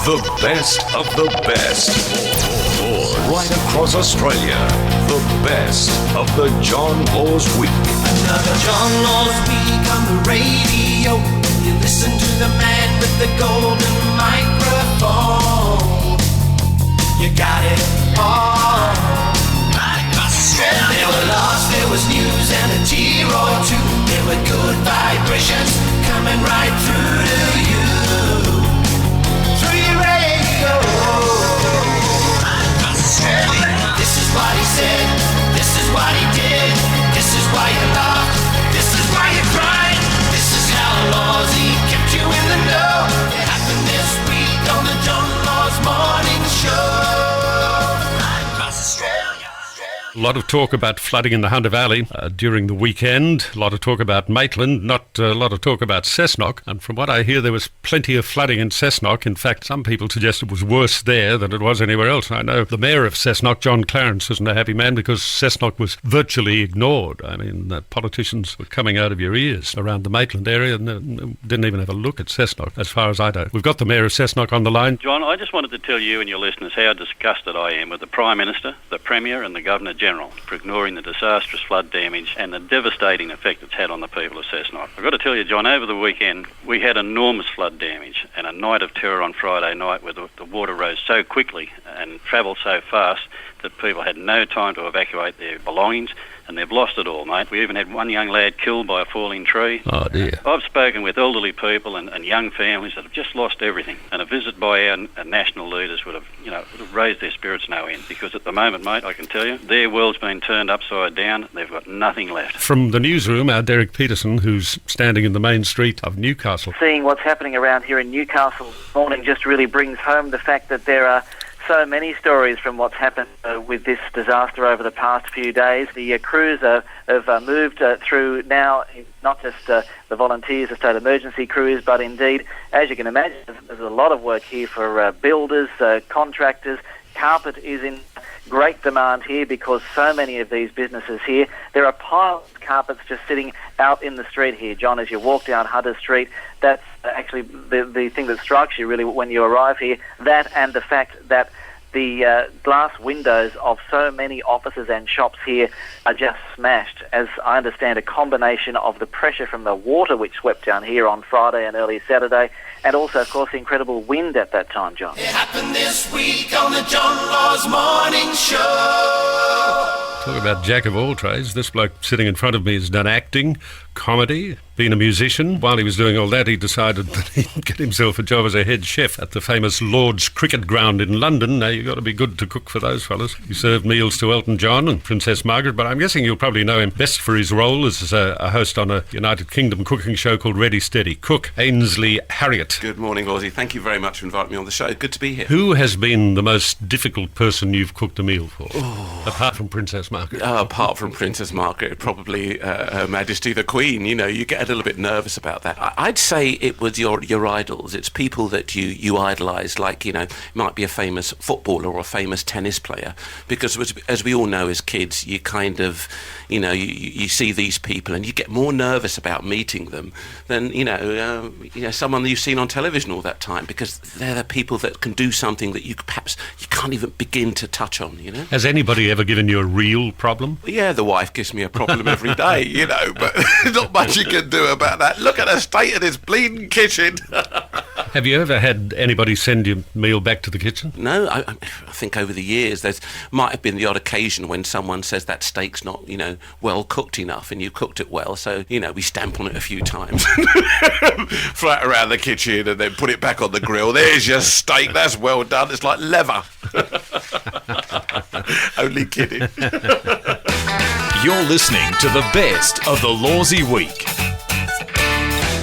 The best of the best. Right across Australia, the best of the John Laws Week. Another John Laws Week on the radio. You listen to the man with the golden microphone. You got it all. There were laughs, there was news and a tear or two. There were good vibrations coming right through to you. Through your radio. This is what he said, this is what he did. This is why you laughed, this is why you cried. This is how Lawsy kept you in the know. It happened this week on the John Laws Morning Show. A lot of talk about flooding in the Hunter Valley during the weekend. A lot of talk about Maitland, not a lot of talk about Cessnock. And from what I hear, there was plenty of flooding in Cessnock. In fact, some people suggest it was worse there than it was anywhere else. I know the mayor of Cessnock, John Clarence, isn't a happy man because Cessnock was virtually ignored. I mean, politicians were coming out of your ears around the Maitland area and didn't even have a look at Cessnock, as far as I know. We've got the mayor of Cessnock on the line. John, I just wanted to tell you and your listeners how disgusted I am with the Prime Minister, the Premier and the Governor-General for ignoring the disastrous flood damage and the devastating effect it's had on the people of Cessnock. I've got to tell you, John, over the weekend we had enormous flood damage and a night of terror on Friday night where the water rose so quickly and travelled so fast that people had no time to evacuate their belongings, and they've lost it all, mate. We even had one young lad killed by a falling tree. Oh, dear. I've spoken with elderly people and young families that have just lost everything, and a visit by our national leaders would have raised their spirits no end, because at the moment, mate, I can tell you, their world's been turned upside down. They've got nothing left. From the newsroom, our Derek Peterson, who's standing in the main street of Newcastle. Seeing what's happening around here in Newcastle this morning just really brings home the fact that there are so many stories from what's happened with this disaster over the past few days. The crews have moved through now, not just the volunteers, the state emergency crews, but indeed, as you can imagine, there's a lot of work here for builders, contractors. Carpet is in great demand here because so many of these businesses here, there are piles of carpets just sitting out in the street here. John, as you walk down Hunter Street, that's actually the thing that strikes you really when you arrive here, that and the fact that the glass windows of so many offices and shops here are just smashed. As I understand, a combination of the pressure from the water which swept down here on Friday and early Saturday, and also, of course, the incredible wind at that time, John. It happened this week on the John Laws Morning Show. Talk about jack of all trades. This bloke sitting in front of me has done acting, comedy, been a musician. While he was doing all that, he decided that he'd get himself a job as a head chef at the famous Lord's Cricket Ground in London. Now, you've got to be good to cook for those fellas. He served meals to Elton John and Princess Margaret, but I'm guessing you'll probably know him best for his role as a host on a United Kingdom cooking show called Ready Steady. Cook Ainsley Harriott. Good morning, Lawsy. Thank you very much for inviting me on the show. Good to be here. Who has been the most difficult person you've cooked a meal for, apart from Princess Margaret? Apart from Princess Margaret, probably Her Majesty the Queen. You know, you get a little bit nervous about that. I'd say it was your idols. It's people that you idolise, like, might be a famous footballer or a famous tennis player. Because as we all know as kids, you kind of, you see these people and you get more nervous about meeting them than, someone that you've seen on television all that time, because they're the people that can do something that you can't even begin to touch on, Has anybody ever given you a real problem? Yeah, the wife gives me a problem every day, but not much you can do about that. Look at the state of this bleeding kitchen. Have you ever had anybody send your meal back to the kitchen? No, I think over the years there might have been the odd occasion when someone says that steak's not, well cooked enough, and you cooked it well, so, we stamp on it a few times. Fly it around the kitchen and then put it back on the grill. There's your steak, that's well done. It's like leather. Only kidding. You're listening to the best of the Lawsy Week.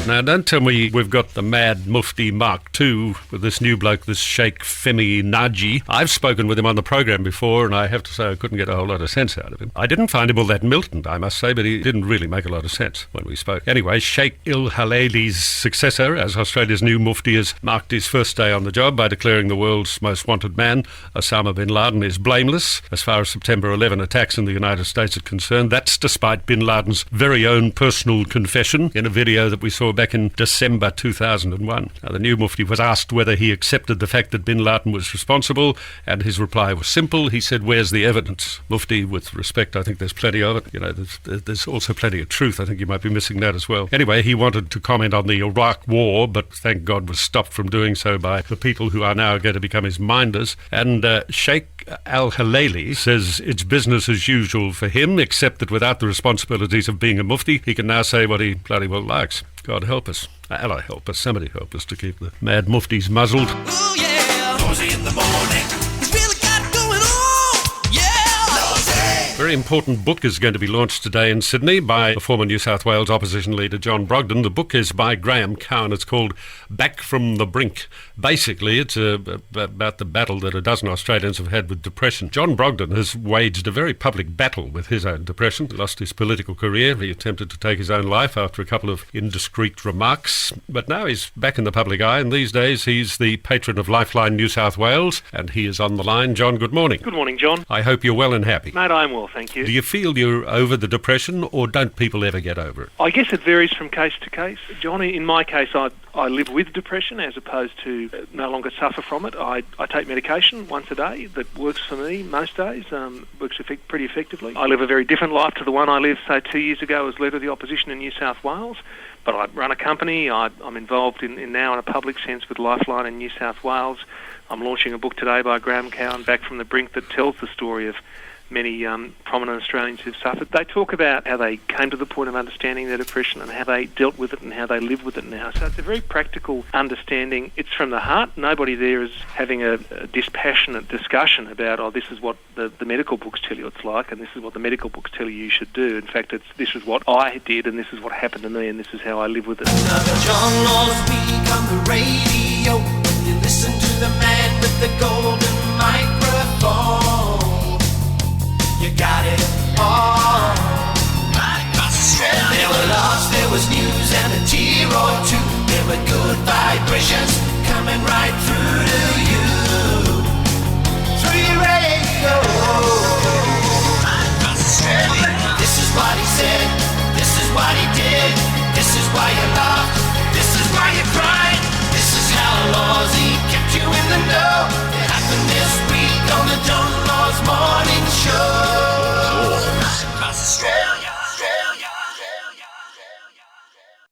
Now, don't tell me we've got the Mad Mufti Mark II with this new bloke, this Sheikh Femi Naji. I've spoken with him on the program before, and I have to say I couldn't get a whole lot of sense out of him. I didn't find him all that militant, I must say, but he didn't really make a lot of sense when we spoke. Anyway, Sheikh Al-Halali's successor as Australia's new Mufti has marked his first day on the job by declaring the world's most wanted man, Osama bin Laden, is blameless as far as September 11 attacks in the United States are concerned. That's despite bin Laden's very own personal confession in a video that we saw Lahore back in December 2001. Now, the new Mufti was asked whether he accepted the fact that bin Laden was responsible, and his reply was simple. He said, "Where's the evidence?" Mufti, with respect, I think there's plenty of it. You know, there's also plenty of truth. I think you might be missing that as well. Anyway, he wanted to comment on the Iraq war, but thank God was stopped from doing so by the people who are now going to become his minders. And Sheikh Al-Halali says it's business as usual for him, except that without the responsibilities of being a mufti, he can now say what he bloody well likes. God help us. Allah help us. Somebody help us to keep the mad muftis muzzled. Ooh, yeah. Lawsy in the morning. He's really got it going on. Yeah. Lawsy. A very important book is going to be launched today in Sydney by the former New South Wales opposition leader John Brogden. The book is by Graham Cowan. It's called Back from the Brink. Basically, it's about the battle that a dozen Australians have had with depression. John Brogden has waged a very public battle with his own depression. He lost his political career. He attempted to take his own life after a couple of indiscreet remarks. But now he's back in the public eye, and these days he's the patron of Lifeline New South Wales, and he is on the line. John, good morning. Good morning, John. I hope you're well and happy. Mate, I am well, thank you. Do you feel you're over the depression, or don't people ever get over it? I guess it varies from case to case. John, in my case, I live with depression as opposed to no longer suffer from it. I take medication once a day that works for me most days, works pretty effectively. I live a very different life to the one I lived, say, 2 years ago as leader of the opposition in New South Wales. But I run a company. I'm involved in now in a public sense with Lifeline in New South Wales. I'm launching a book today by Graham Cowan, Back from the Brink, that tells the story of many prominent Australians who've suffered. They talk about how they came to the point of understanding their depression and how they dealt with it and how they live with it now. So it's a very practical understanding. It's from the heart. Nobody there is having a dispassionate discussion about, oh, this is what the medical books tell you it's like and this is what the medical books tell you should do. In fact, this is what I did and this is what happened to me and this is how I live with it. Another John Law speak on the radio. You listen to the man with the golden microphone. You got it all. Right across Australia. There were laughs, there was news, and a tear or two. There were good vibrations coming right through.